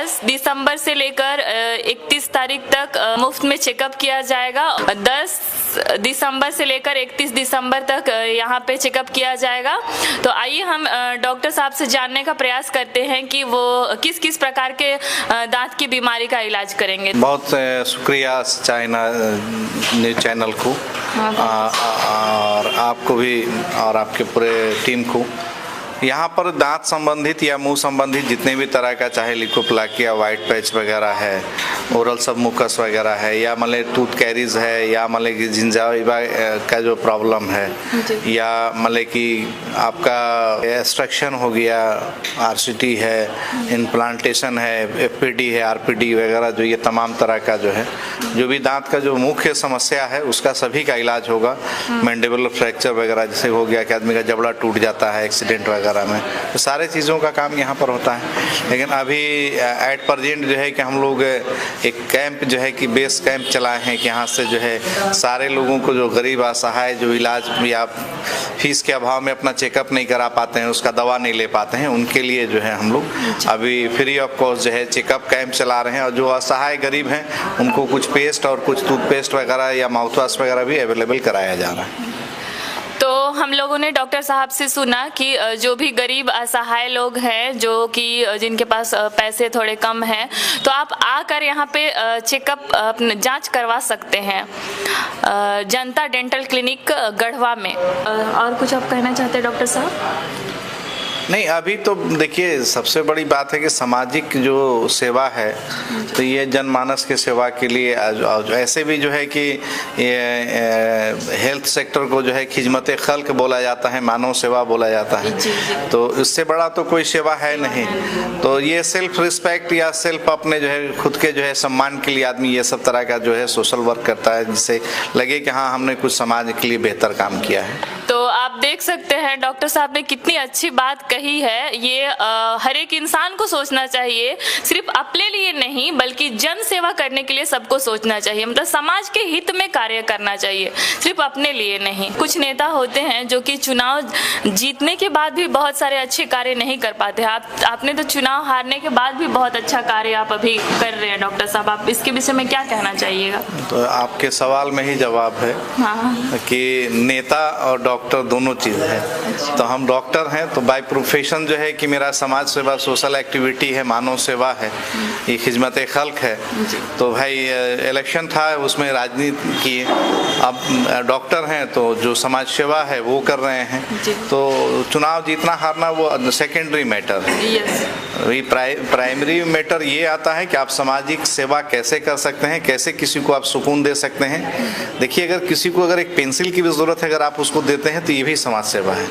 10 दिसंबर से लेकर 31 तारीख तक मुफ्त में चेकअप किया जाएगा। 10 दिसंबर से लेकर 31 दिसंबर तक यहाँ पे चेकअप किया जाएगा। तो आइए हम डॉक्टर साहब से जानने का प्रयास करते हैं कि वो किस किस प्रकार के दांत की बीमारी का इलाज करेंगे। बहुत शुक्रिया चाइना न्यूज चैनल को और आपको भी और आपके पूरे टीम को। यहाँ पर दांत संबंधित या मुंह संबंधित जितने भी तरह का, चाहे लिकोप्लाकिया, वाइट पैच वगैरह है, ओरल सबमुकस वगैरह है, या मतलब टूथ कैरीज है, या मतलब कि जिंजाइवा का जो प्रॉब्लम है, या मतलब कि आपका एक्सट्रैक्शन हो गया, आरसीटी है, इम्प्लांटेशन है, एफपीडी है, आरपीडी वगैरह, जो ये तमाम तरह का जो है, जो भी दांत का जो मुख्य समस्या है उसका सभी का इलाज होगा। मैंडिबुलर फ्रैक्चर वगैरह जैसे हो गया कि आदमी का जबड़ा टूट जाता है एक्सीडेंट वगैरह में, तो सारे चीज़ों का काम यहाँ पर होता है। लेकिन अभी एट प्रेजेंट जो है कि हम लोग एक कैंप जो है कि बेस कैंप चलाए हैं कि यहाँ से जो है सारे लोगों को, जो गरीब असहाय जो इलाज या फीस के अभाव में अपना चेकअप नहीं करा पाते हैं, उसका दवा नहीं ले पाते हैं, उनके लिए जो है हम लोग अभी फ्री ऑफ कॉस्ट जो है चेकअप कैंप चला रहे हैं। और जो असहाय गरीब हैं उनको कुछ पेस्ट और कुछ टूथपेस्ट वगैरह या माउथ वॉश वगैरह भी अवेलेबल कराया जा रहा है। तो हम लोगों ने डॉक्टर साहब से सुना कि जो भी गरीब असहाय लोग हैं, जो कि जिनके पास पैसे थोड़े कम हैं, तो आप आकर यहाँ पे चेकअप जांच करवा सकते हैं जनता डेंटल क्लिनिक गढ़वा में। और कुछ आप कहना चाहते हैं डॉक्टर साहब? नहीं, अभी तो देखिए सबसे बड़ी बात है कि सामाजिक जो सेवा है, तो ये जनमानस के सेवा के लिए ऐसे भी जो है कि ये हेल्थ सेक्टर को जो है खिदमत खल्क बोला जाता है, मानव सेवा बोला जाता है, तो इससे बड़ा तो कोई सेवा है नहीं। तो ये सेल्फ रिस्पेक्ट या सेल्फ अपने जो है खुद के जो है सम्मान के लिए आदमी ये सब तरह का जो है सोशल वर्क करता है, जिससे लगे कि हाँ हमने कुछ समाज के लिए बेहतर काम किया है। तो आप देख सकते हैं डॉक्टर साहब ने कितनी अच्छी बात कही है। ये हर एक इंसान को सोचना चाहिए, सिर्फ अपने लिए नहीं बल्कि जन सेवा करने के लिए सबको सोचना चाहिए, मतलब समाज के हित में कार्य करना चाहिए, सिर्फ अपने लिए नहीं। कुछ नेता होते हैं जो कि चुनाव जीतने के बाद भी बहुत सारे अच्छे कार्य नहीं कर पाते। आपने तो चुनाव हारने के बाद भी बहुत अच्छा कार्य आप अभी कर रहे हैं डॉक्टर साहब, आप इसके विषय में क्या कहना चाहिएगा? तो आपके सवाल में ही जवाब है कि नेता और डॉक्टर दोनों चीज़ है। तो हम डॉक्टर हैं तो बाय प्रोफेशन जो है कि मेरा समाज सेवा, सोशल एक्टिविटी है, मानव सेवा है, ये खिदमत खल्क है। तो भाई इलेक्शन था, उसमें राजनीति की, अब डॉक्टर हैं तो जो समाज सेवा है वो कर रहे हैं। तो चुनाव जीतना हारना वो सेकेंडरी मैटर है। प्राइमरी मैटर ये आता है कि आप सामाजिक सेवा कैसे कर सकते हैं, कैसे किसी को आप सुकून दे सकते हैं। देखिए, अगर किसी को अगर एक पेंसिल की भी ज़रूरत है, अगर आप उसको देते हैं तो ये भी समाज सेवा है।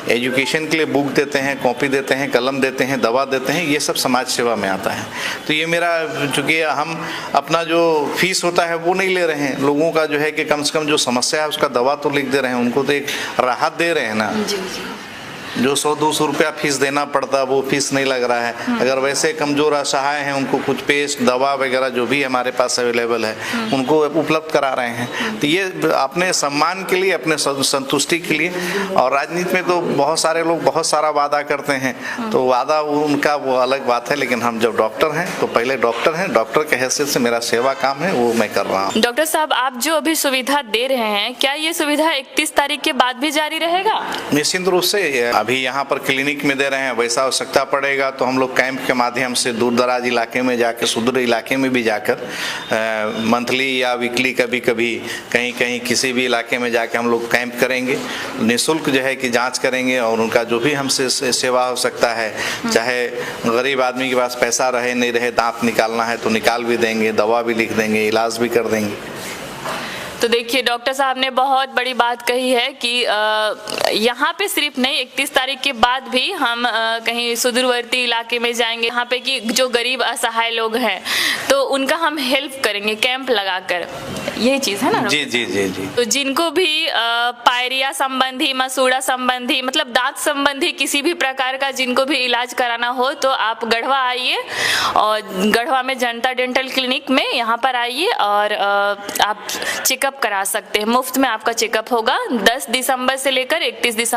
एजुकेशन के लिए बुक देते हैं, कॉपी देते हैं, कलम देते हैं, दवा देते हैं, ये सब समाज सेवा में आता है। तो ये मेरा, चूँकि हम अपना जो फीस होता है वो नहीं ले रहे हैं, लोगों का जो है कि कम से कम जो समस्या है उसका दवा तो लिख दे रहे हैं, उनको तो एक राहत दे रहे हैं ना। जो 100-200 रुपया फीस देना पड़ता है वो फीस नहीं लग रहा है। अगर वैसे कमजोर असहाय हैं उनको कुछ पेस्ट, दवा वगैरह जो भी हमारे पास अवेलेबल है उनको उपलब्ध करा रहे हैं। तो ये अपने सम्मान के लिए, अपने संतुष्टि के लिए। और राजनीति में तो बहुत सारे लोग बहुत सारा वादा करते हैं, तो वादा उनका वो अलग बात है, लेकिन हम जब डॉक्टर हैं तो पहले डॉक्टर हैं, डॉक्टर के हैसियत से मेरा सेवा काम है वो मैं कर रहा हूँ। डॉक्टर साहब, आप जो अभी सुविधा दे रहे हैं, क्या ये सुविधा 31 तारीख के बाद भी जारी रहेगा? निश्चित रूप से। अभी यहाँ पर क्लिनिक में दे रहे हैं, वैसा आवश्यकता पड़ेगा तो हम लोग कैंप के माध्यम से दूर दराज इलाके में जाकर, सुदूर इलाके में भी जाकर मंथली या वीकली, कभी कभी कहीं कहीं किसी भी इलाके में जाके हम लोग कैंप करेंगे, निःशुल्क जो है कि जांच करेंगे और उनका जो भी हमसे सेवा हो सकता है, चाहे गरीब आदमी के पास पैसा रहे नहीं रहे, दांत निकालना है तो निकाल भी देंगे, दवा भी लिख देंगे, इलाज भी कर देंगे। तो देखिए, डॉक्टर साहब ने बहुत बड़ी बात कही है कि यहाँ पे सिर्फ नहीं, 31 तारीख के बाद भी हम कहीं सुदूरवर्ती इलाके में जाएंगे, यहाँ पे कि जो गरीब असहाय लोग हैं तो उनका हम हेल्प करेंगे कैंप लगाकर। यही चीज़ है ना? जी जी जी जी। तो जिनको भी पायरिया संबंधी, मसूड़ा संबंधी, मतलब दांत संबंधी किसी भी प्रकार का जिनको भी इलाज कराना हो तो आप गढ़वा आइए, और गढ़वा में जनता डेंटल क्लिनिक में यहाँ पर आइए और आप चेकअप करा सकते हैं। मुफ्त में आपका चेकअप होगा 10 दिसंबर से लेकर 31 दिसंबर।